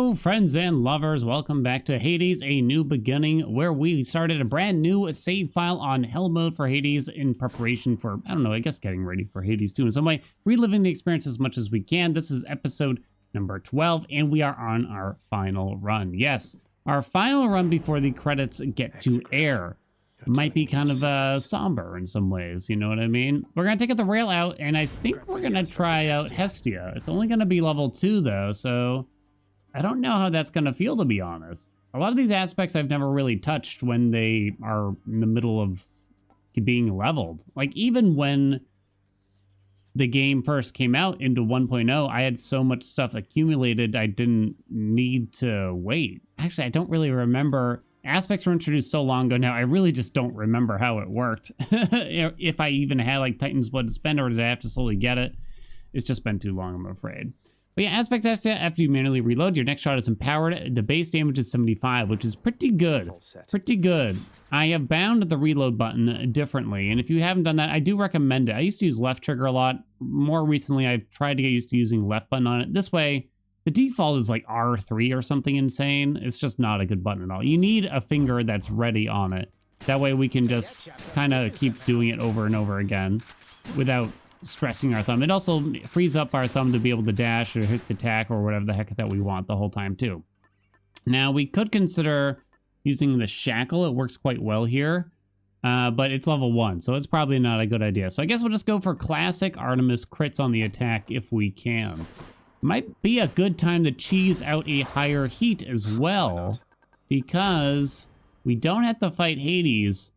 Hello, friends and lovers. Welcome back to Hades, A New Beginning, where we started a brand new save file on Hell mode for Hades in preparation for, I don't know, I guess getting ready for Hades 2 in some way, reliving the experience as much as we can. This is episode number 12, and we are on our final run. Yes, our final run before the credits get to air. Might be kind of somber in some ways, you know what I mean? We're going to take the rail out, and I think we're going to try out Hestia. It's only going to be level 2, though, so I don't know how that's going to feel, to be honest. A lot of these aspects I've never really touched when they are in the middle of being leveled. Like, even when the game first came out into 1.0, I had so much stuff accumulated I didn't need to wait. Actually, I don't really remember. Aspects were introduced so long ago now, I really just don't remember how it worked. If I even had, like, Titan's Blood to spend, or did I have to slowly get it? It's just been too long, I'm afraid. But yeah, aspect test, after you manually reload, your next shot is empowered. The base damage is 75, which is pretty good. Pretty good. I have bound the reload button differently, and if you haven't done that, I do recommend it. I used to use left trigger a lot. More recently, I've tried to get used to using left button on it. This way, the default is like R3 or something insane. It's just not a good button at all. You need a finger that's ready on it. That way we can just kind of keep doing it over and over again without stressing our thumb. It also frees up our thumb to be able to dash or hit the attack or whatever the heck that we want the whole time too. Now we could consider using the shackle. It works quite well here, but it's level 1, so it's probably not a good idea. So I guess we'll just go for classic Artemis crits on the attack if we can. Might be a good time to cheese out a higher heat as well, because we don't have to fight Hades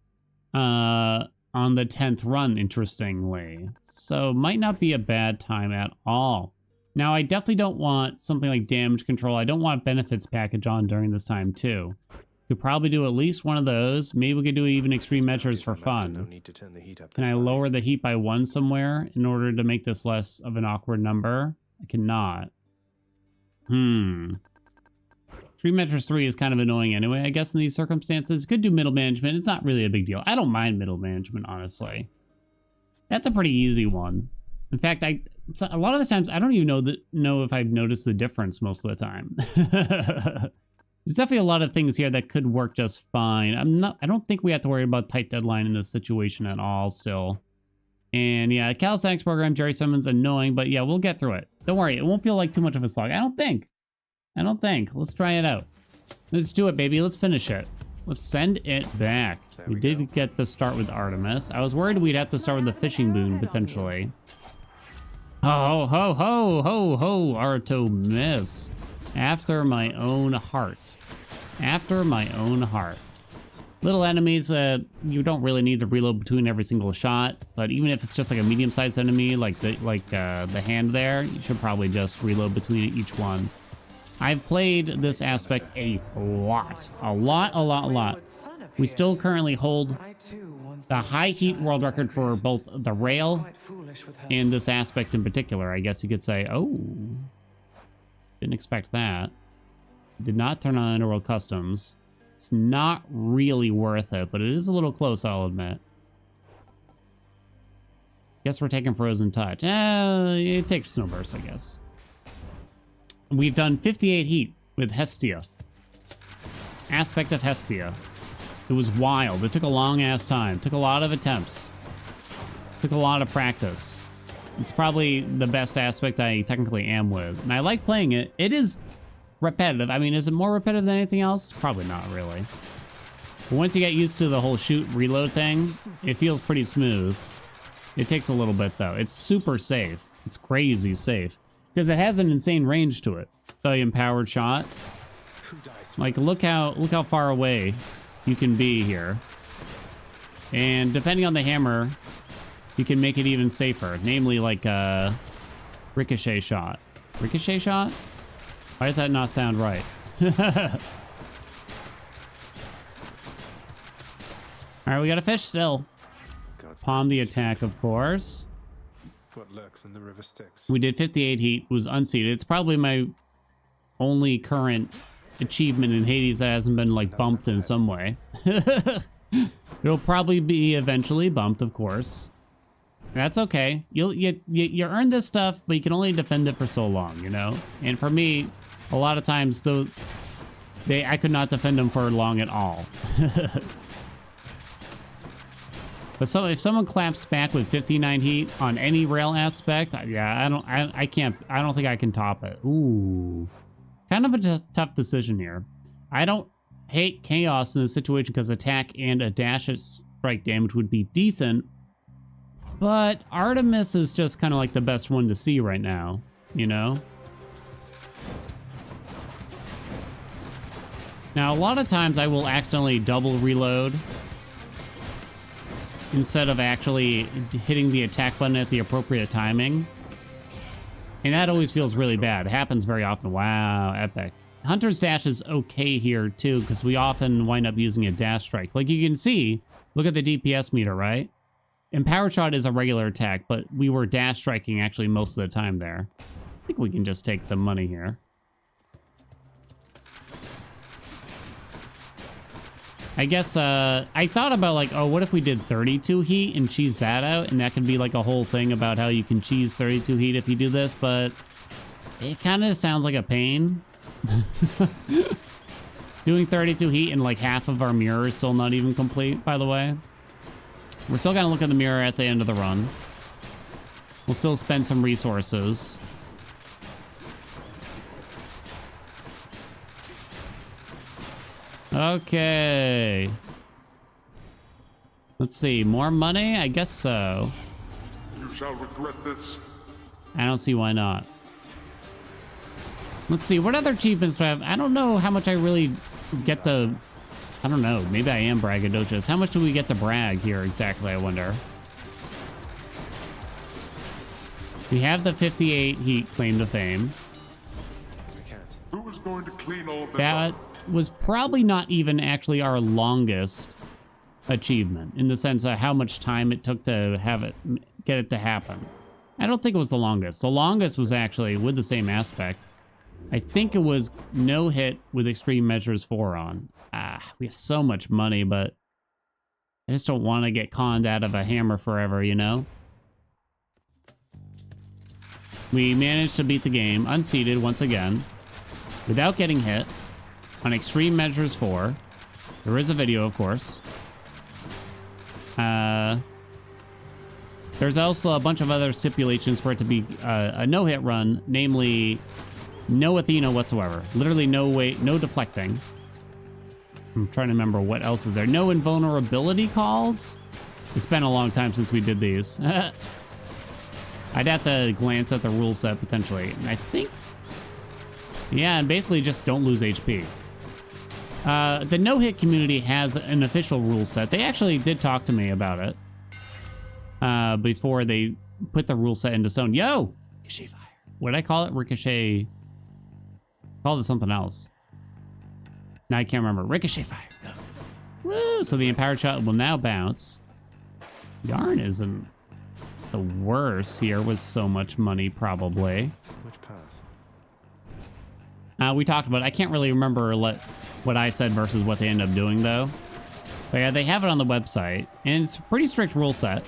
on the 10th run, interestingly. So might not be a bad time at all. Now, I definitely don't want something like damage control. I don't want benefits package on during this time, too. Could probably do at least one of those. Maybe we could do even extreme measures for fun. Can I lower the heat by 1 somewhere in order to make this less of an awkward number? I cannot. Extreme measures 3 is kind of annoying anyway, I guess, in these circumstances. Could do middle management. It's not really a big deal. I don't mind middle management, honestly. That's a pretty easy one. In fact, a lot of the times, I don't even know if I've noticed the difference most of the time. There's definitely a lot of things here that could work just fine. I don't think we have to worry about tight deadline in this situation at all still. And yeah, calisthenics program, Jerry Simmons, annoying, but yeah, we'll get through it. Don't worry, it won't feel like too much of a slog. I don't think. Let's try it out. Let's do it, baby. Let's finish it. Let's send it back. We did get to start with Artemis. I was worried we'd have to start with the fishing boon, potentially. Ho, ho, ho, ho, ho, Artemis. After my own heart. After my own heart. Little enemies, you don't really need to reload between every single shot, but even if it's just like a medium-sized enemy, like the hand there, you should probably just reload between each one. I've played this aspect a lot. We still currently hold the high heat world record for both the rail and this aspect in particular, I guess you could say. Oh, didn't expect that. Did not turn on Underworld Customs. It's not really worth it, but it is a little close, I'll admit. Guess we're taking Frozen Touch. It takes Snowburst, I guess. We've done 58 heat with Hestia. Aspect of Hestia. It was wild. It took a long-ass time. Took a lot of attempts. Took a lot of practice. It's probably the best aspect I technically am with. And I like playing it. It is repetitive. I mean, is it more repetitive than anything else? Probably not really. But once you get used to the whole shoot reload thing, it feels pretty smooth. It takes a little bit though. It's super safe. It's crazy safe because it has an insane range to it. The empowered shot. Like look how far away you can be here. And depending on the hammer, you can make it even safer. Namely like a ricochet shot. Ricochet shot? Why does that not sound right? All right, we got a fish still. Palm the attack, of course. What lurks in the river Styx. We did 58 heat, was unseated. It's probably my only current achievement in Hades that hasn't been like bumped in some way. It'll probably be eventually bumped, of course. That's okay. You earn this stuff, but you can only defend it for so long, you know? And for me, A lot of times, though, I could not defend them for long at all. But so if someone claps back with 59 heat on any rail aspect, yeah, I don't think I can top it. Ooh, kind of a tough decision here. I don't hate chaos in this situation because attack and a dash at strike damage would be decent, but Artemis is just kind of like the best one to see right now, you know? Now, a lot of times I will accidentally double reload instead of actually hitting the attack button at the appropriate timing. And that always feels really bad. It happens very often. Wow, epic. Hunter's dash is okay here too, because we often wind up using a dash strike. Like you can see, look at the DPS meter, right? And Power Shot is a regular attack, but we were dash striking actually most of the time there. I think we can just take the money here. I guess I thought about like, oh, what if we did 32 heat and cheese that out? And that could be like a whole thing about how you can cheese 32 heat if you do this, but it kind of sounds like a pain. Doing 32 heat and like half of our mirror is still not even complete, by the way. We're still gonna look at the mirror at the end of the run. We'll still spend some resources. Okay. Let's see. More money? I guess so. You shall regret this. I don't see why not. Let's see. What other achievements do I have? I don't know how much I really get the... I don't know. Maybe I am braggadocious. How much do we get to brag here exactly, I wonder? We have the 58 heat claim to fame. Who is going to clean all this That up? was probably not even actually our longest achievement in the sense of how much time it took to have it, get it to happen. I don't think it was the longest. The longest was actually with the same aspect. I think it was no hit with Extreme Measures 4 on. We have so much money, but I just don't want to get conned out of a hammer forever, you know? We managed to beat the game, unseated once again, without getting hit, on Extreme Measures 4. There is a video, of course. There's also a bunch of other stipulations for it to be a no-hit run, namely no Athena whatsoever. Literally no way, no deflecting. I'm trying to remember what else is there. No invulnerability calls. It's been a long time since we did these. I'd have to glance at the rule set potentially. And I think, yeah, and basically just don't lose HP. The no-hit community has an official rule set. They actually did talk to me about it before they put the rule set into stone. Yo! Ricochet fire. What did I call it? Ricochet. I called it something else. Now I can't remember. Ricochet fire. Go. Woo! So the empowered shot will now bounce. Yarn isn't the worst here with so much money, probably. Which path? We talked about it. I can't really remember what I said versus what they end up doing, though. But yeah, they have it on the website, and it's a pretty strict rule set.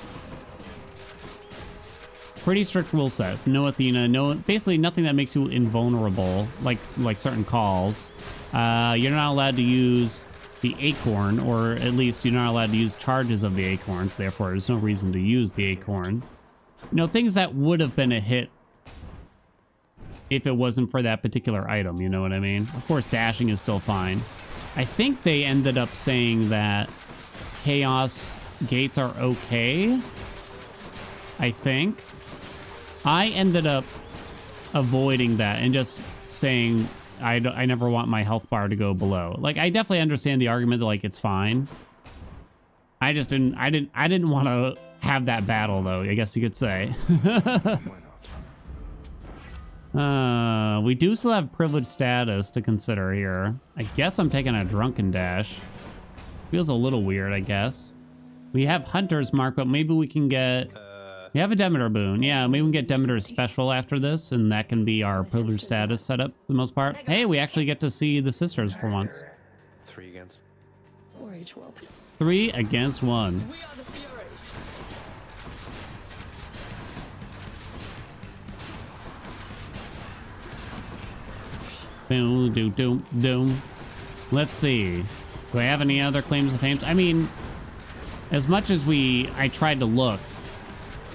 Pretty strict rule sets. No Athena, no, basically nothing that makes you invulnerable, like certain calls. You're not allowed to use the acorn, or at least you're not allowed to use charges of the acorns. Therefore, there's no reason to use the acorn. You know, things that would have been a hit if it wasn't for that particular item, you know what I mean? Of course, dashing is still fine. I think they ended up saying that chaos gates are okay. I think. I ended up avoiding that and just saying I never want my health bar to go below. Like, I definitely understand the argument that, like, it's fine. I just didn't want to have that battle, though, I guess you could say. We do still have privileged status to consider here. I guess I'm taking a drunken dash. Feels a little weird, I guess. We have Hunter's mark, but maybe we can get... We have a Demeter boon. Yeah, maybe we can get Demeter's special after this, and that can be our privileged status setup for the most part. Hey, we actually get to see the sisters for once. 3 against. 3 against 1. We are the Furies. Boom, doom, doom, doom. Let's see. Do I have any other claims to fame? I mean, as much as I tried to look,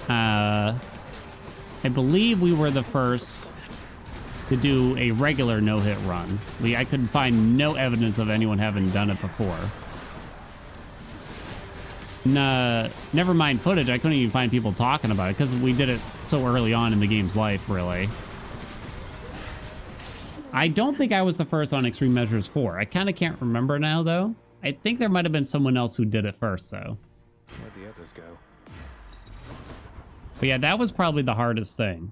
I believe we were the first to do a regular no-hit run. I couldn't find no evidence of anyone having done it before. Nah, never mind footage. I couldn't even find people talking about it because we did it so early on in the game's life, really. I don't think I was the first on Extreme Measures 4. I kind of can't remember now, though. I think there might have been someone else who did it first, though. Where'd the others go? But yeah, that was probably the hardest thing.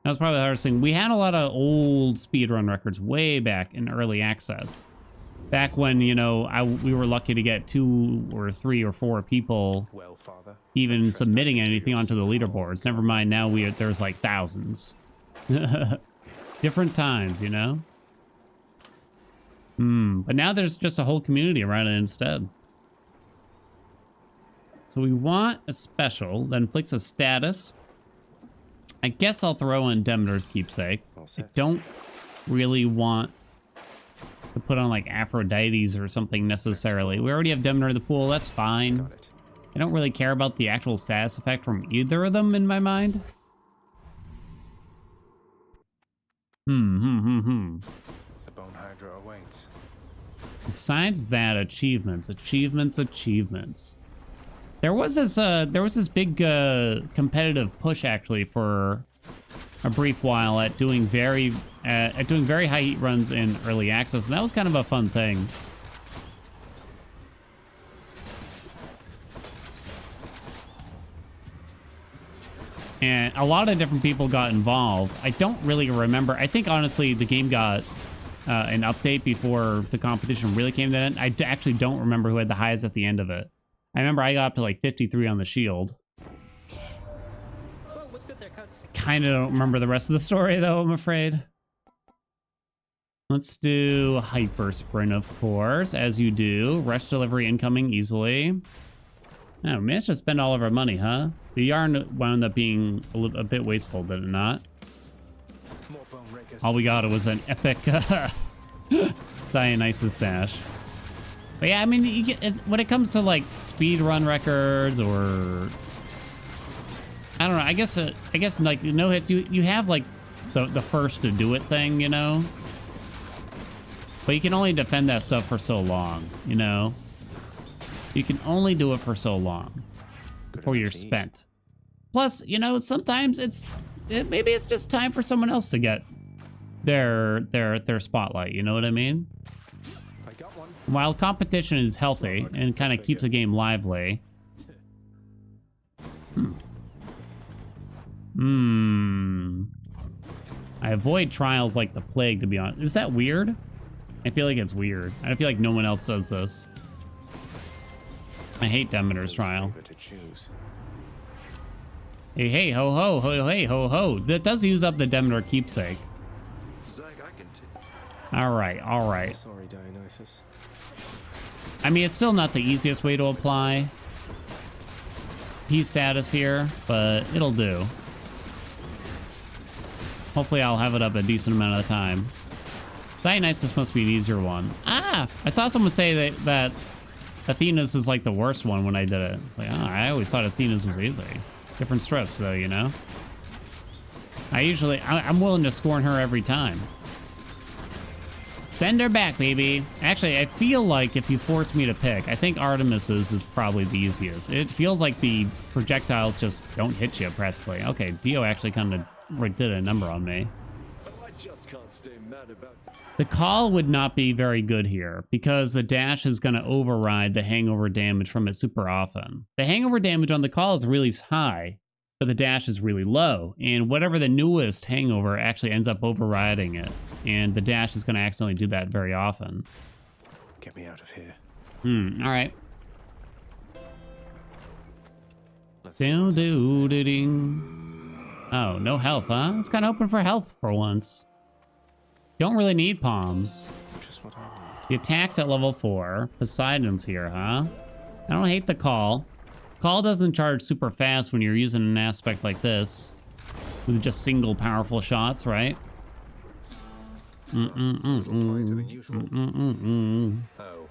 That was probably the hardest thing. We had a lot of old speedrun records way back in early access. Back when, you know, we were lucky to get 2 or 3 or 4 people Well, Father, even submitting anything onto the leaderboards. Never mind, now there's like thousands. Different times, you know? But now there's just a whole community around it instead. So we want a special that inflicts a status. I guess I'll throw in Demeter's Keepsake. I don't really want to put on like Aphrodite's or something necessarily. We already have Demeter in the pool. That's fine. got it. I don't really care about the actual status effect from either of them in my mind. The Bone Hydra awaits. Besides that, achievements. There was this big competitive push actually for a brief while at doing very high heat runs in early access, and that was kind of a fun thing. And a lot of different people got involved. I don't really remember. I think honestly the game got an update before the competition really came to an end. I actually don't remember who had the highest at the end of it. I remember I got up to like 53 on the shield. Kind of don't remember the rest of the story though, I'm afraid. Let's do hyper sprint, of course, as you do. Rush delivery incoming easily. Oh, we managed to spend all of our money, huh? The yarn wound up being a bit wasteful, did it not? More bone rakers. All we got was an epic Dionysus dash. But yeah, I mean, when it comes to like speedrun records or I don't know, I guess like no hits, you have like the first to do it thing, you know? But you can only defend that stuff for so long, you know? You can only do it for so long before you're spent. Plus, you know, sometimes maybe it's just time for someone else to get their spotlight, you know what I mean? I got one. While competition is healthy and kind of keeps the game lively. I avoid trials like the plague, to be honest. Is that weird? I feel like it's weird. I feel like no one else does this. I hate Demeter's trial. Hey, ho, ho, ho, hey, ho, ho. That does use up the Demeter Keepsake. All right. Sorry, Dionysus. I mean, it's still not the easiest way to apply P status here, but it'll do. Hopefully I'll have it up a decent amount of the time. Dionysus must be an easier one. Ah! I saw someone say that Athena's is like the worst one when I did it. It's like, oh, I always thought Athena's was easy. Different strokes though, you know? I'm willing to scorn her every time. Send her back, baby. Actually, I feel like if you force me to pick, I think Artemis's is probably the easiest. It feels like the projectiles just don't hit you practically. Okay, Dio actually kind of did a number on me. I just can't stay mad about it. The call would not be very good here because the dash is going to override the hangover damage from it super often. The hangover damage on the call is really high, but the dash is really low. And whatever the newest hangover actually ends up overriding it. And the dash is going to accidentally do that very often. Get me out of here. All right. Let's see what's up for sale. Oh, no health, huh? I was kind of hoping for health for once. Don't really need palms. Just what I need. The attack's at level 4. Poseidon's here, huh? I don't hate the call. Call doesn't charge super fast when you're using an aspect like this. With just single powerful shots, right? Apply to the neutral. Oh.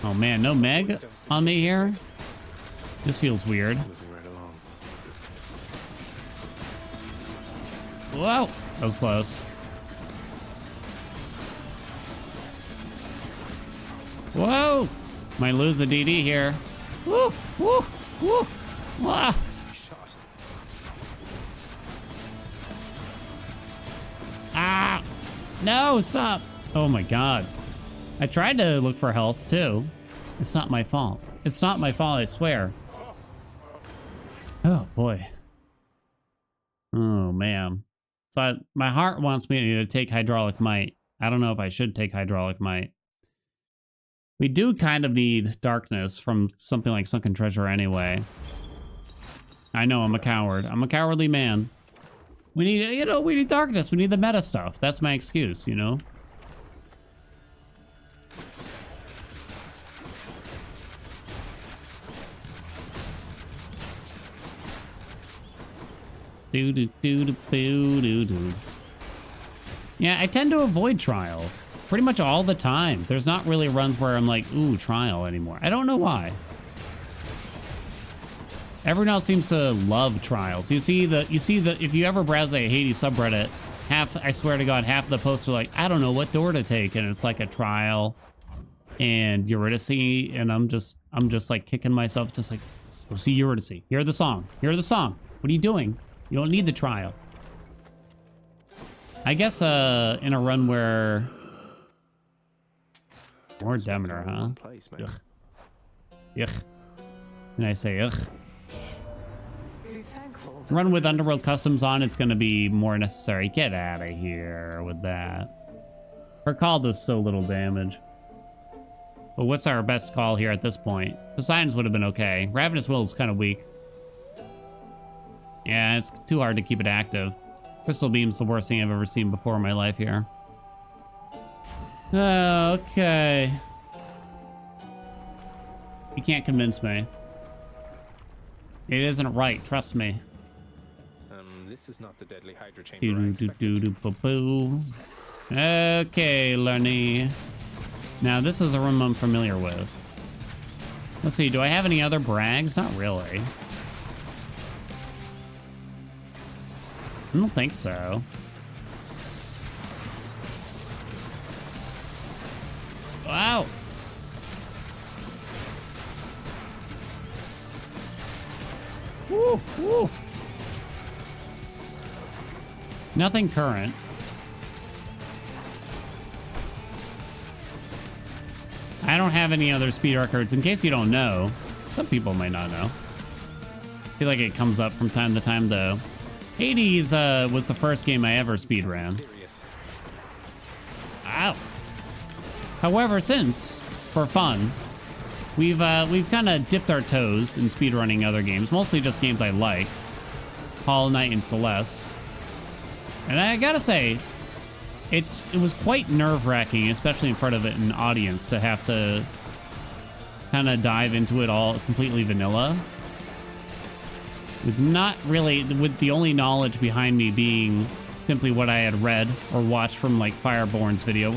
Oh man, no Meg on me here? This feels weird. Moving right along. Whoa! That was close. Whoa! Might lose a DD here. Woo! Woo! Woo! Wow! Shot. Ah! No, stop! Oh my god. I tried to look for health too. It's not my fault. It's not my fault, I swear. Oh boy. Oh man. So my heart wants me to take hydraulic might. I don't know if I should take hydraulic might. We do kind of need darkness from something like Sunken Treasure anyway. I know I'm a coward. I'm a cowardly man. We need, you know, we need darkness. We need the meta stuff. That's my excuse, you know? Do do do do do do do. Yeah, I tend to avoid trials pretty much all the time. There's not really runs where I'm like, ooh, trial anymore. I don't know why. Everyone else seems to love trials. You see the if you ever browse a Hades subreddit, I swear to God, half of the posts are like, I don't know what door to take, and it's like a trial and Eurydice, and I'm just like kicking myself, just like, go see Eurydice. Hear the song. Hear the song. What are you doing? You don't need the trial. I guess in a run where more Demeter, huh? Ugh. Ugh. And I say ugh. Run with Underworld Customs on, it's gonna be more necessary. Get out of here with that. Her call does so little damage. But what's our best call here at this point? Poseidon's would have been okay. Ravenous Will is kind of weak. Yeah, it's too hard to keep it active. Crystal Beam's the worst thing I've ever seen before in my life here. Okay. You can't convince me. It isn't right, trust me. This is not the deadly Hydra chamber I expected. Okay, Lenny. Now, this is a room I'm familiar with. Let's see, do I have any other brags? Not really. I don't think so. Wow. Woo, woo. Nothing current. I don't have any other speed records. In case you don't know, some people might not know. I feel like it comes up from time to time, though. Hades was the first game I ever speedran. Ow. However, since, for fun, we've kind of dipped our toes in speedrunning other games, mostly just games I like. Hollow Knight and Celeste. And I gotta say, it was quite nerve-wracking, especially in front of an audience, to have to kind of dive into it all completely vanilla. With the only knowledge behind me being simply what I had read or watched from like Fireborn's video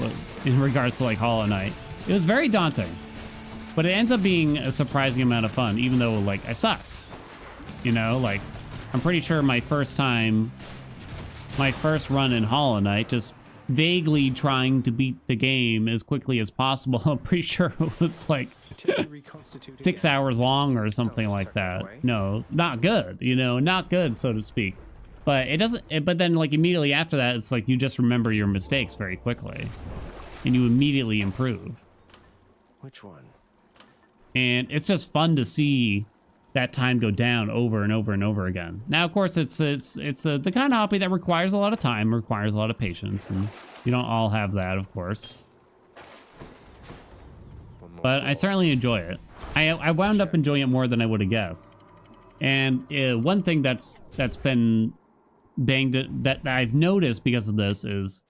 in regards to like Hollow Knight. It was very daunting, but it ends up being a surprising amount of fun, even though like I sucked. You know, like I'm pretty sure my first run in Hollow Knight, just vaguely trying to beat the game as quickly as possible. I'm pretty sure it was like 6 hours long or something like that. No, not good, you know, not good, so to speak. But it doesn't, but then like immediately after that, it's like you just remember your mistakes very quickly and you immediately improve. Which one? And it's just fun to see that time go down over and over and over again. Now, of course, it's the kind of hobby that requires a lot of time, requires a lot of patience, and you don't all have that, of course. But I certainly enjoy it. I wound up enjoying it more than I would have guessed. And one thing that's been banged that I've noticed because of this is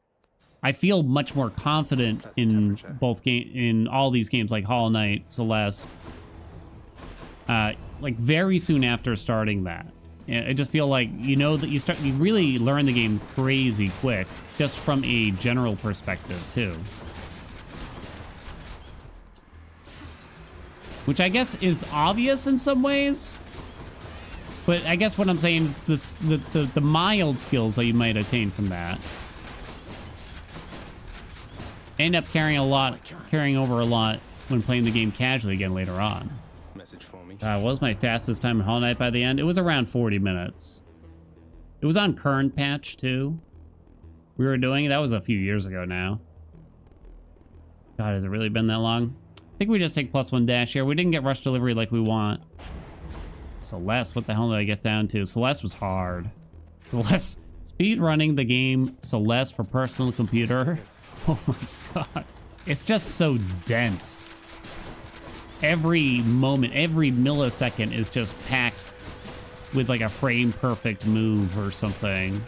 I feel much more confident in in all these games like Hollow Knight, Celeste. Like very soon after starting that, I just feel like, you know, that you really learn the game crazy quick, just from a general perspective too. Which I guess is obvious in some ways. But I guess what I'm saying is the mild skills that you might attain from that end up carrying over a lot when playing the game casually again later on. Message for me. What was my fastest time in Hollow Knight by the end? It was around 40 minutes. It was on current patch too. We were doing, that was a few years ago now. God, has it really been that long? I think we just take +1 dash here. We didn't get rush delivery like we want. Celeste, what the hell did I get down to? Celeste was hard. Celeste, speed running the game Celeste for personal computer. Oh my god. It's just so dense. Every moment, every millisecond is just packed with like a frame perfect move or something.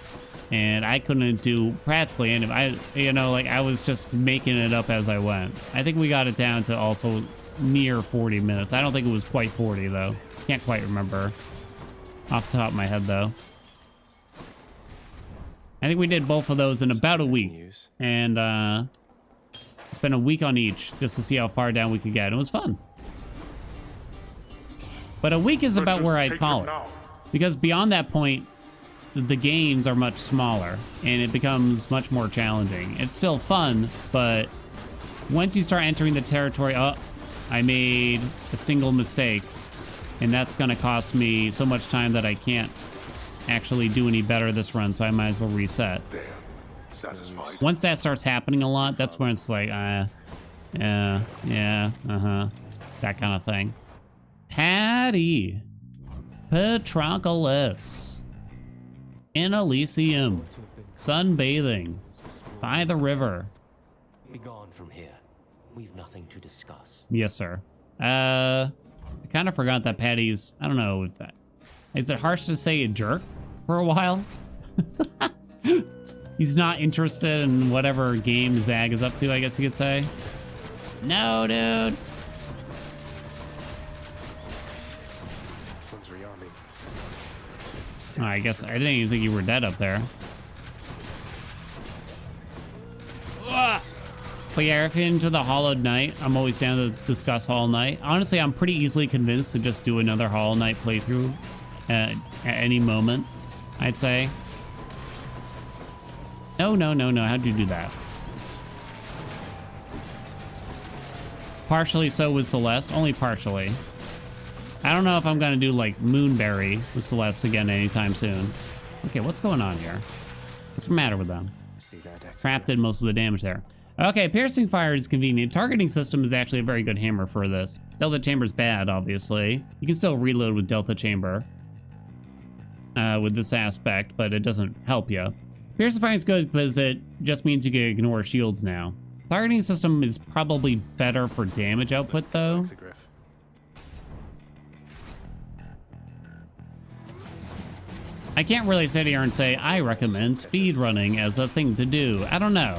And I couldn't do practically any. I was just making it up as I went. I think we got it down to also near 40 minutes. I don't think it was quite 40 though. Can't quite remember off the top of my head though. I think we did both of those in about a week, and spent a week on each just to see how far down we could get. It was fun, but a week is about where I'd call it, because beyond that point the gains are much smaller and it becomes much more challenging. It's still fun, but once you start entering the territory, I made a single mistake, and that's going to cost me so much time that I can't actually do any better this run, so I might as well reset. There. Satisfied. Once that starts happening a lot, that's when it's like, that kind of thing. Patty. Patroclus. In Elysium. Sunbathing. By the river. Be gone from here. We've nothing to discuss. Yes, sir. I kind of forgot that Patty's, I don't know, is it harsh to say a jerk for a while? He's not interested in whatever game Zag is up to, I guess you could say. No, dude. One's rearming. Oh, I guess I didn't even think you were dead up there. But yeah, if you're into the Hollow Knight, I'm always down to discuss Hollow Knight. Honestly, I'm pretty easily convinced to just do another Hollow Knight playthrough at any moment, I'd say. No. How'd you do that? Partially so with Celeste, only partially. I don't know if I'm gonna do like Moonberry with Celeste again anytime soon. Okay, what's going on here? What's the matter with them? See that? Trap did most of the damage there. Okay, piercing fire is convenient. Targeting system is actually a very good hammer for this. Delta chamber's bad, obviously. You can still reload with Delta chamber with this aspect, but it doesn't help you. Piercing fire is good because it just means you can ignore shields now. Targeting system is probably better for damage output, though. I can't really sit here and say I recommend speedrunning as a thing to do. I don't know.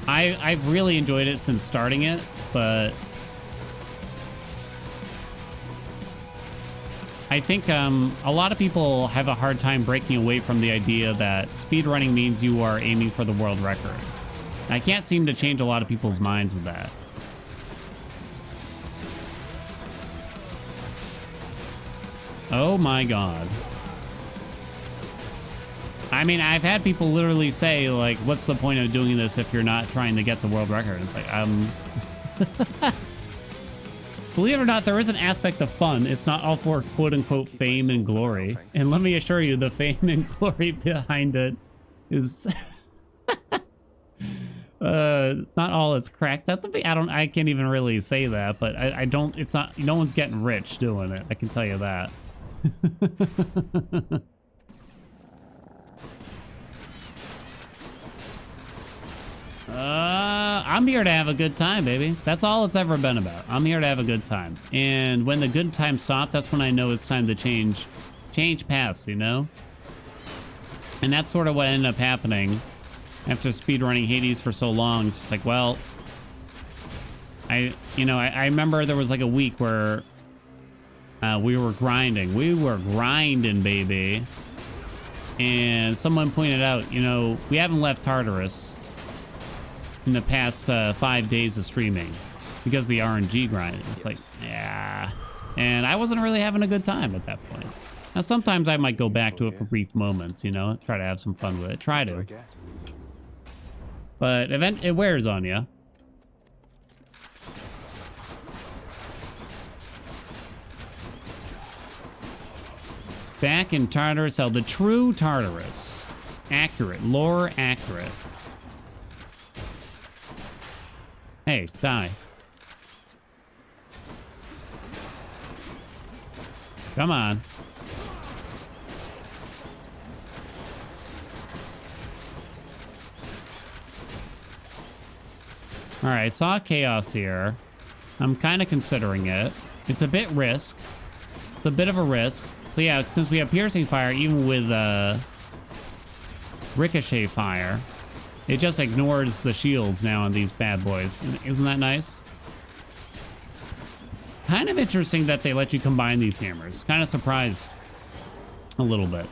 I've really enjoyed it since starting it, but I think a lot of people have a hard time breaking away from the idea that speedrunning means you are aiming for the world record. I can't seem to change a lot of people's minds with that. Oh my god. I mean, I've had people literally say, like, what's the point of doing this if you're not trying to get the world record? It's like, believe it or not, there is an aspect of fun. It's not all for quote-unquote fame and glory. And let me assure you, the fame and glory behind it is not all it's cracked. That's I can't even really say that, but I don't, it's not, no one's getting rich doing it. I can tell you that. I'm here to have a good time, baby. That's all it's ever been about. I'm here to have a good time. And when the good times stop, that's when I know it's time to change paths, you know? And that's sort of what ended up happening after speedrunning Hades for so long. It's just like, well, I remember there was like a week where we were grinding. We were grinding, baby. and someone pointed out, you know, we haven't left Tartarus in the past 5 days of streaming because of the RNG grind. It's like, yeah. And I wasn't really having a good time at that point. Now, sometimes I might go back to it for brief moments, you know, try to have some fun with it. Try to. But it wears on you. Back in Tartarus hell, the true Tartarus. Accurate. Lore accurate. Hey, die. Come on. Alright, I saw chaos here. I'm kind of considering it. It's a bit risk. It's a bit of a risk. So yeah, since we have piercing fire, even with ricochet fire, it just ignores the shields now on these bad boys. Isn't that nice? Kind of interesting that they let you combine these hammers. Kind of surprised a little bit.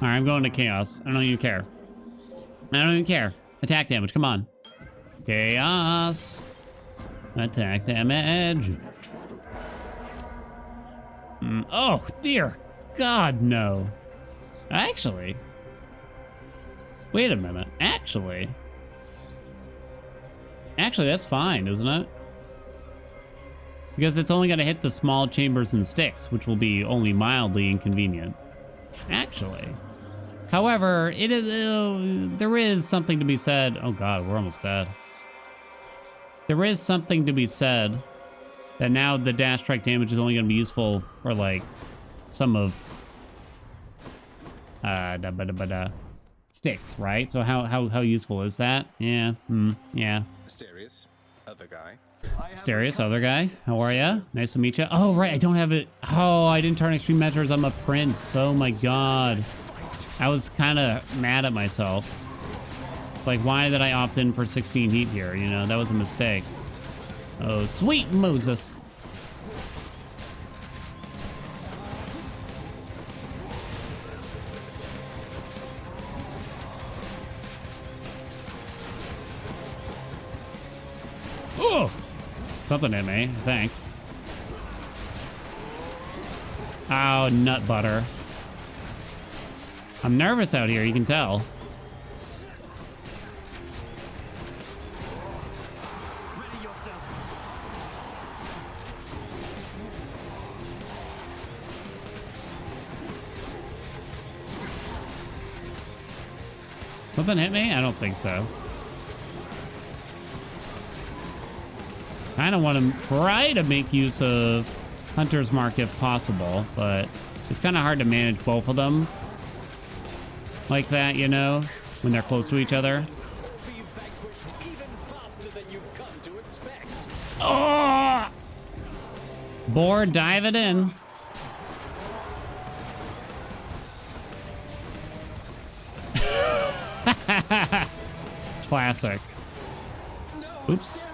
All right, I'm going to chaos. I don't even care. I don't even care. Attack damage, come on. Chaos. Attack damage. Oh, dear God, no. Actually. Wait a minute. Actually, that's fine, isn't it? Because it's only going to hit the small chambers and sticks, which will be only mildly inconvenient. Actually. However, it is there is something to be said. Oh God, we're almost dead. There is something to be said that now the dash strike damage is only going to be useful for like some of sticks, right? So how useful is that? Yeah, yeah. Mysterious other guy. Mysterious other guy. How are ya? Nice to meet you. Oh right, I don't have it. Oh, I didn't turn extreme measures. I'm a prince. Oh my God. I was kind of mad at myself. It's like, why did I opt in for 16 heat here? You know, that was a mistake. Oh, sweet Moses. Oh! Something hit me, I think. Oh, nut butter. I'm nervous out here, you can tell. Ready yourself. Something hit me? I don't think so. Kind of want to try to make use of Hunter's Mark if possible, but it's kind of hard to manage both of them like that, you know, when they're close to each other. Be vanquished even faster than you've come to expect. Oh! Board, dive it in. Classic. Oops.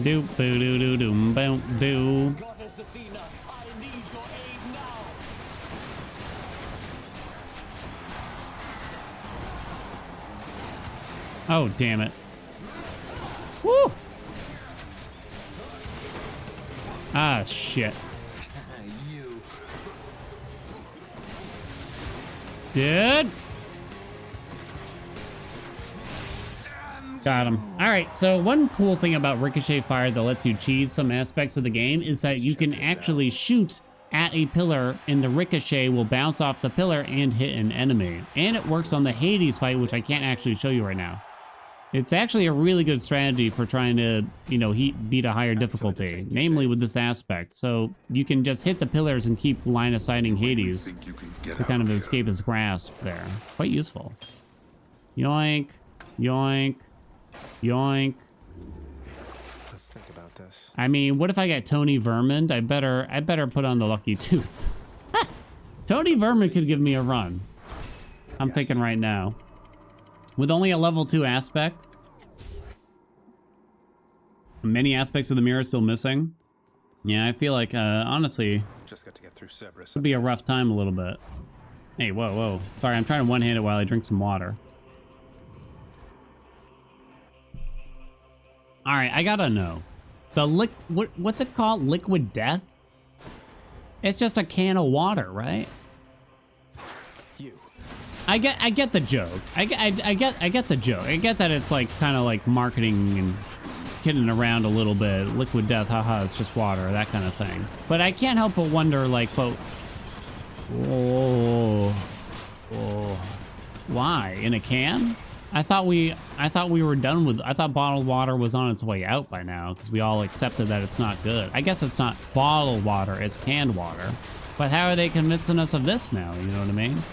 Do boo doo doo doom boom doo. Goddess Athena, I need your aid now. Oh, damn it. Woo! Ah, shit. You. Dude. Got him. All right, so one cool thing about Ricochet Fire that lets you cheese some aspects of the game is that you can actually shoot at a pillar and the ricochet will bounce off the pillar and hit an enemy. And it works on the Hades fight, which I can't actually show you right now. It's actually a really good strategy for trying to, you know, beat a higher difficulty, namely with this aspect. So you can just hit the pillars and keep line of sighting Hades to kind of escape his grasp there. Quite useful. Yoink, yoink. Yoink. Let's think about this. I mean, what if I get Tony Vermin? I better put on the lucky tooth. Tony Vermin could give me a run. I'm thinking right now. With only a level 2 aspect, many aspects of the mirror still missing. Yeah, I feel like, honestly, Just got to get through Cerberus. would be a rough time a little bit. Hey, whoa, whoa. Sorry, I'm trying to one-hand it while I drink some water. All right, I gotta know. The what's it called? Liquid death? It's just a can of water, right? You. I get the joke. I get the joke. I get that it's like kind of like marketing and kidding around a little bit. Liquid death, haha, it's just water, that kind of thing. But I can't help but wonder, like, but why in a can? I thought we were done with. I thought bottled water was on its way out by now because we all accepted that it's not good. I guess it's not bottled water; it's canned water. But how are they convincing us of this now? You know what I mean?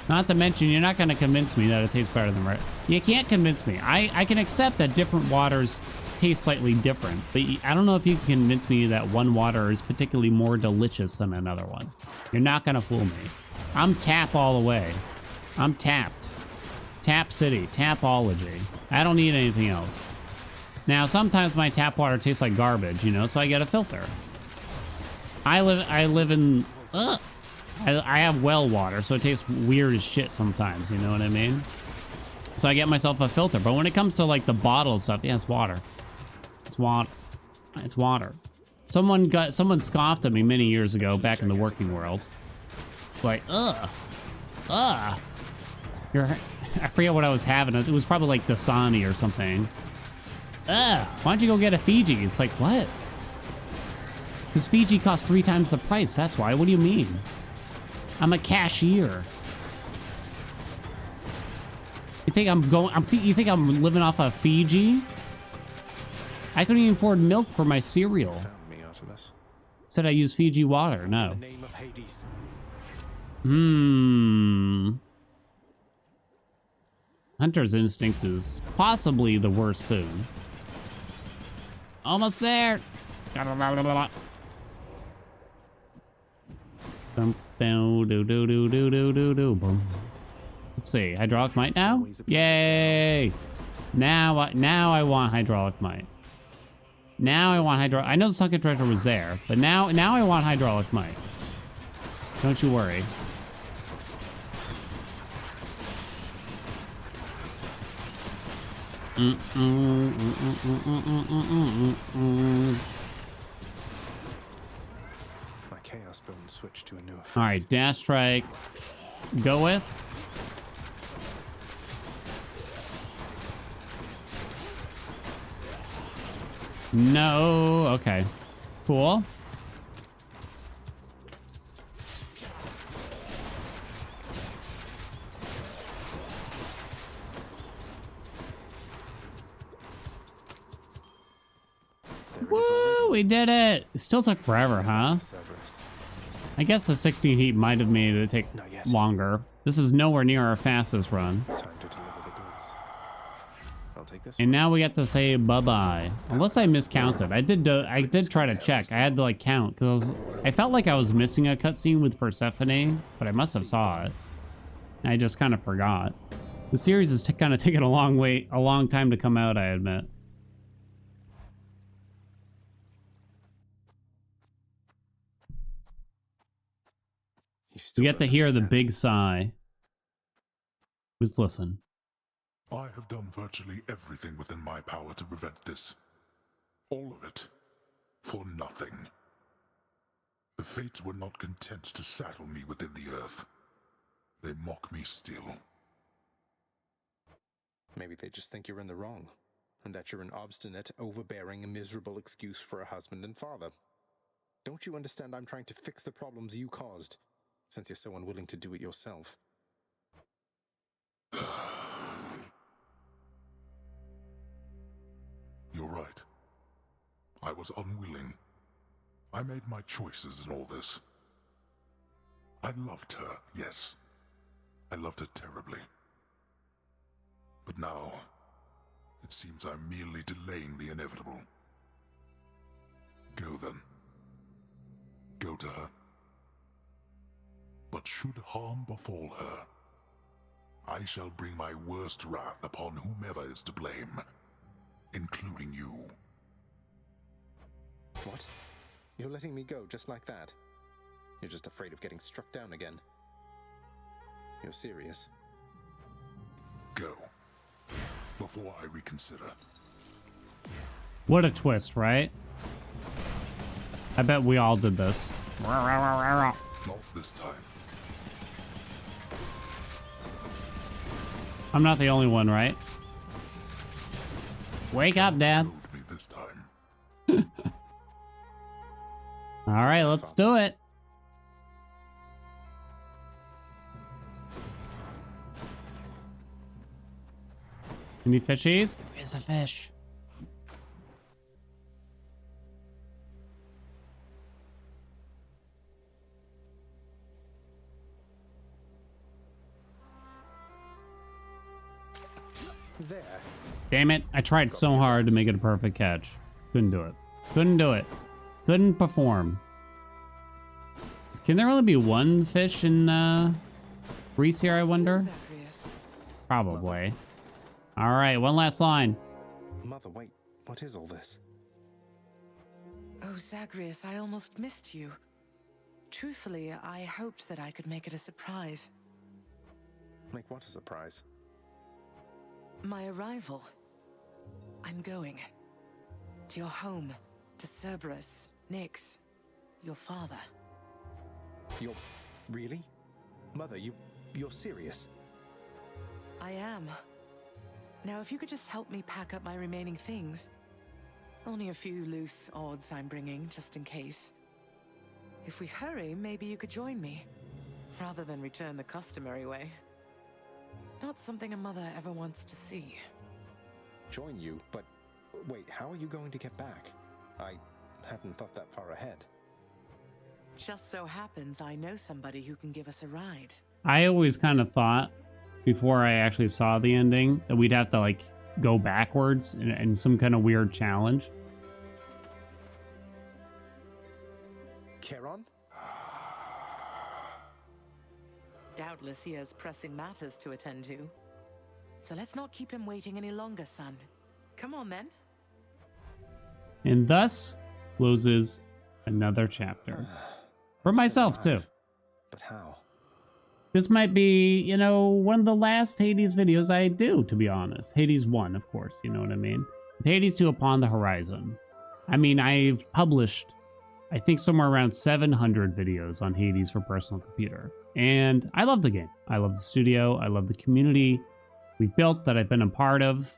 Not to mention, you're not going to convince me that it tastes better than right. You can't convince me. I can accept that different waters taste slightly different, but I don't know if you can convince me that one water is particularly more delicious than another one. You're not going to fool me. I'm tap all the way. I'm tapped. Tap City, Tapology. I don't need anything else. Now, sometimes my tap water tastes like garbage, you know, so I get a filter. I live in, I have well water, so it tastes weird as shit sometimes, you know what I mean? So I get myself a filter, but when it comes to like the bottle stuff, yeah, it's water. It's water. It's water. Someone scoffed at me many years ago back in the working world. Like, I forget what I was having. It was probably like Dasani or something. Why don't you go get a Fiji? It's like, what? Because Fiji costs 3 times the price. That's why. What do you mean? I'm a cashier. You think you think I'm living off of Fiji? I couldn't even afford milk for my cereal. Found me, Artemis. Said I use Fiji water. No. In the name of Hades. Hunter's instinct is possibly the worst food. Almost there. Let's see. Hydraulic might now? Yay! Now I want hydraulic might. Now I want hydraulic. I know the sunken treasure was there, but now I want hydraulic might. Don't you worry. My chaos bone switched to a new effect. All right, dash strike. Go with. No. Okay. Cool. Woo! We did it. It still took forever, huh? Cerberus. I guess the 16 heat might have made it take Not yet. longer. This is nowhere near our fastest run. Time to deliver the goods. I'll take this. And now we get to say bye-bye. Unless I miscounted. I did try to check. I had to like count because I felt like I was missing a cutscene with Persephone, but I must have saw it. I just kind of forgot. The series is kind of taking a long time to come out, I admit. We get to hear the big sigh. Let's listen. I have done virtually everything within my power to prevent this. All of it. For nothing. The Fates were not content to saddle me within the earth. They mock me still. Maybe they just think you're in the wrong, and that you're an obstinate, overbearing, and miserable excuse for a husband and father. Don't you understand I'm trying to fix the problems you caused, since you're so unwilling to do it yourself? You're right. I was unwilling. I made my choices in all this. I loved her, yes. I loved her terribly. But now, it seems I'm merely delaying the inevitable. Go then. Go to her. But should harm befall her, I shall bring my worst wrath upon whomever is to blame, including you. What? You're letting me go just like that? You're just afraid of getting struck down again. You're serious? Go. Before I reconsider. What a twist, right? I bet we all did this. Not this time. I'm not the only one, right? Wake up, Dad. Told me this time. All right, let's do it. Any fishies? There is a fish. There. Damn it. I tried so hard to make it a perfect catch. Couldn't do it. Couldn't do it. Couldn't perform. Can there only be one fish in Greece here, I wonder? Zagreus. Probably. All right, one last line. Mother, wait. What is all this? Oh, Zagreus, I almost missed you. Truthfully, I hoped that I could make it a surprise. Make what a surprise? My arrival. I'm going. To your home. To Cerberus. Nyx. Your father. You're... really? Mother, you're serious? I am. Now, if you could just help me pack up my remaining things. Only a few loose odds I'm bringing, just in case. If we hurry, maybe you could join me. Rather than return the customary way. Not something a mother ever wants to see. Join you? But... wait, how are you going to get back? I hadn't thought that far ahead. Just so happens I know somebody who can give us a ride. I always kind of thought, before I actually saw the ending, that we'd have to, like, go backwards in some kind of weird challenge. Charon? Doubtless he has pressing matters to attend to. So let's not keep him waiting any longer, son. Come on, then. And thus closes another chapter. For I'm still myself, too. alive. But how? This might be, you know, one of the last Hades videos I do, to be honest. Hades 1, of course, you know what I mean? With Hades 2 upon the horizon. I mean, I've published, I think, somewhere around 700 videos on Hades for personal computer. And I love the game. I love the studio. I love the community we built that I've been a part of.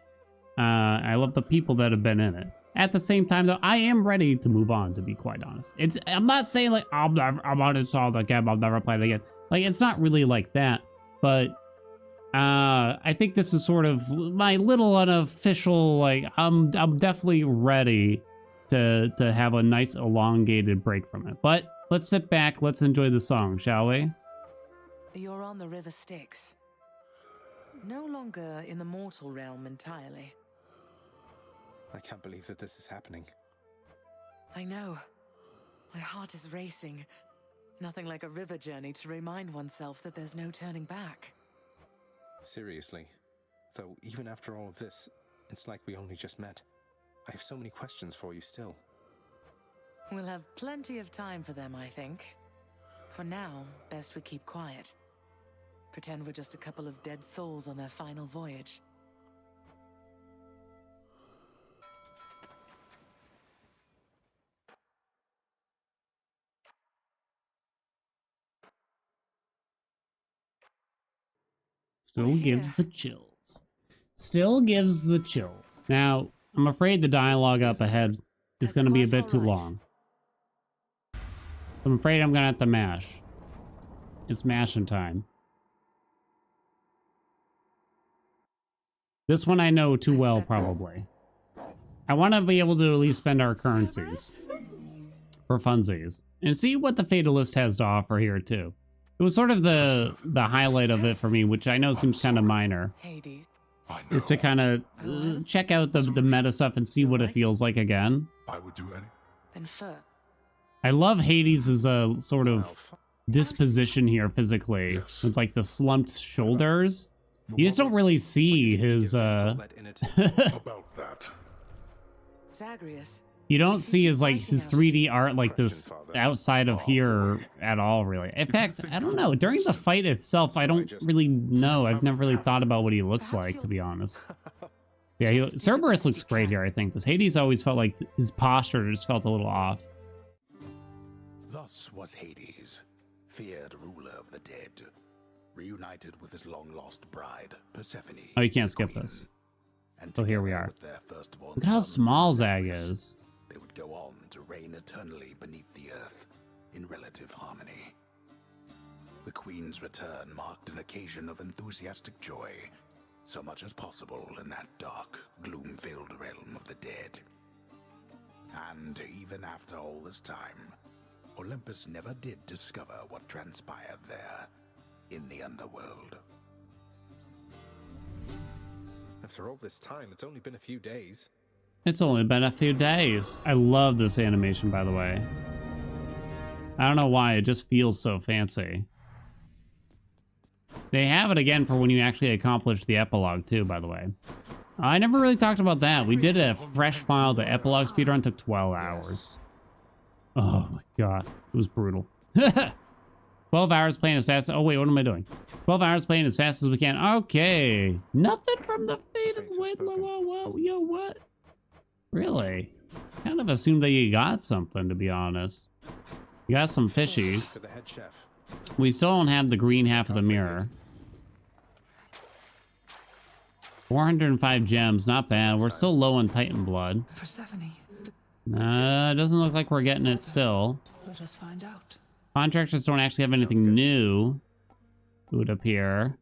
I love the people that have been in it. At the same time, though, I am ready to move on, to be quite honest. I'm not saying, like, I'm gonna install the game, I'll never play it again. Like, it's not really like that. But I think this is sort of my little unofficial, like, I'm definitely ready to have a nice elongated break from it. But let's sit back, let's enjoy the song, shall we? You're on the River Styx. No longer in the mortal realm entirely. I can't believe that this is happening. I know. My heart is racing. Nothing like a river journey to remind oneself that there's no turning back. Seriously. Though, even after all of this, it's like we only just met. I have so many questions for you still. We'll have plenty of time for them, I think. For now, best we keep quiet. Pretend we're just a couple of dead souls on their final voyage. Still gives the chills. Still gives the chills. Now, I'm afraid the dialogue up ahead is going to be a bit too long. I'm afraid I'm going to have to mash. It's mashing time. This one I know too well, probably. I want to be able to at least spend our currencies for funsies and see what the Fatalist has to offer here, too. It was sort of the highlight of it for me, which I know seems kind of minor, Hades. is to kind of check out the meta stuff and see what it feels like again. I would do any. Then fur. I love Hades' sort Wow, of disposition here physically, Yes. with like the slumped shoulders. You're You just don't welcome. really see his All that in it. About that. Zagreus. you don't You see keep his like fighting his out of 3D art like Question, this Father. outside of Oh, here boy. at all, really. In You fact, think I don't for know. an During the instant. fight itself, So I I don't just- really know. I've never really have thought to. about what he looks Perhaps like, to be honest. Yeah, Just do the Cerberus best you looks great can. here, I think. Because Hades always felt like his posture just felt a little off. Thus was Hades, feared ruler of the dead, reunited with his long-lost bride, Persephone. Oh, you can't the skip queen. this. And So here we together are. with their firstborn Look at how son, small Zag Zagreus, is. They would go on to reign eternally beneath the earth, in relative harmony. The queen's return marked an occasion of enthusiastic joy, so much as possible in that dark, gloom-filled realm of the dead. And even after all this time, Olympus never did discover what transpired there, in the underworld. After all this time, it's only been a few days. It's only been a few days. I love this animation, by the way. I don't know why, it just feels so fancy. They have it again for when you actually accomplish the epilogue, too, by the way. I never really talked about that. We did a fresh file. The epilogue speedrun took 12 hours. Oh my god. It was brutal. 12 hours playing as fast as... Oh, wait, what am I doing? 12 hours playing as fast as we can. Okay. Nothing from the fate of Fates have wind. spoken. Whoa, yo, what? Really? Kind of assumed that you got something, to be honest. You got some fishies. To the head chef. We still don't have the green half of the mirror. 405 gems, not bad. We're still low on Titan blood. Persephone, It doesn't look like we're getting it still. let us find out. Contractors don't actually have anything good. new, it would appear.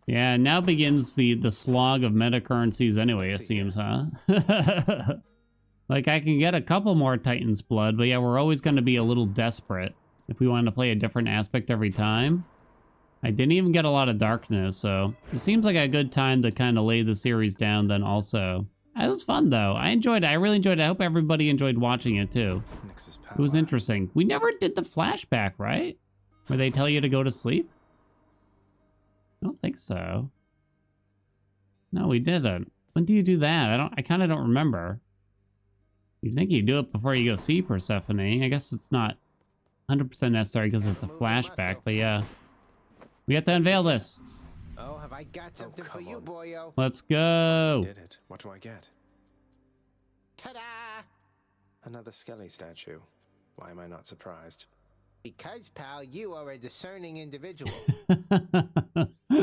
Yeah, now begins the slog of meta currencies anyway, it Let's see seems, huh? Like, I can get a couple more Titan's blood, but yeah, we're always going to be a little desperate if we want to play a different aspect every time. I didn't even get a lot of darkness, so it seems like a good time to kind of lay the series down then also. It was fun, though. I enjoyed it. I really enjoyed it. I hope everybody enjoyed watching it, too. Nix's power. It was interesting. We never did the flashback, right? Where they tell you to go to sleep? I don't think so. No, we didn't. When do you do that? I kind of don't remember. You'd think you do it before you go see Persephone. I guess it's not 100% necessary because it's a flashback, but yeah. We have to unveil this. Oh, have I got something for come you, on. boyo? Let's go. Did it. What do I get? Ta-da! Another Skelly statue. Why am I not surprised? Because, pal, you are a discerning individual.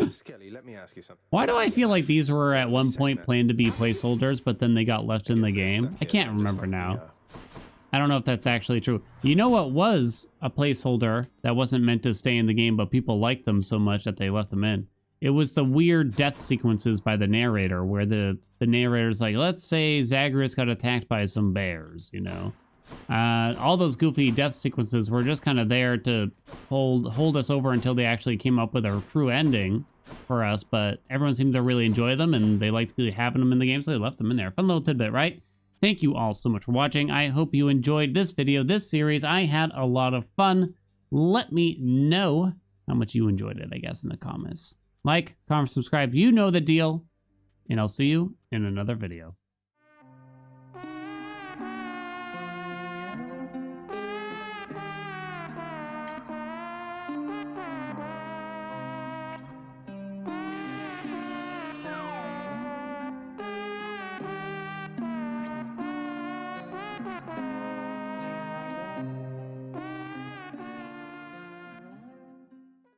Skelly, let me ask you something. Why do I feel like these were at one Saying point that. planned to be placeholders, but then they got left in the Guess they're game? stuck I here, can't just remember like we now. are. I don't know if that's actually true. You know what was a placeholder that wasn't meant to stay in the game, but people liked them so much that they left them in? It was the weird death sequences by the narrator, where the narrator's like, let's say Zagreus got attacked by some bears, you know? All those goofy death sequences were just kind of there to hold us over until they actually came up with a true ending for us, but everyone seemed to really enjoy them, and they liked having them in the game, so they left them in there. Fun little tidbit, right? Thank you all so much for watching. I hope you enjoyed this video, this series. I had a lot of fun. Let me know how much you enjoyed it, I guess, in the comments. Like, comment, subscribe. You know the deal. And I'll see you in another video.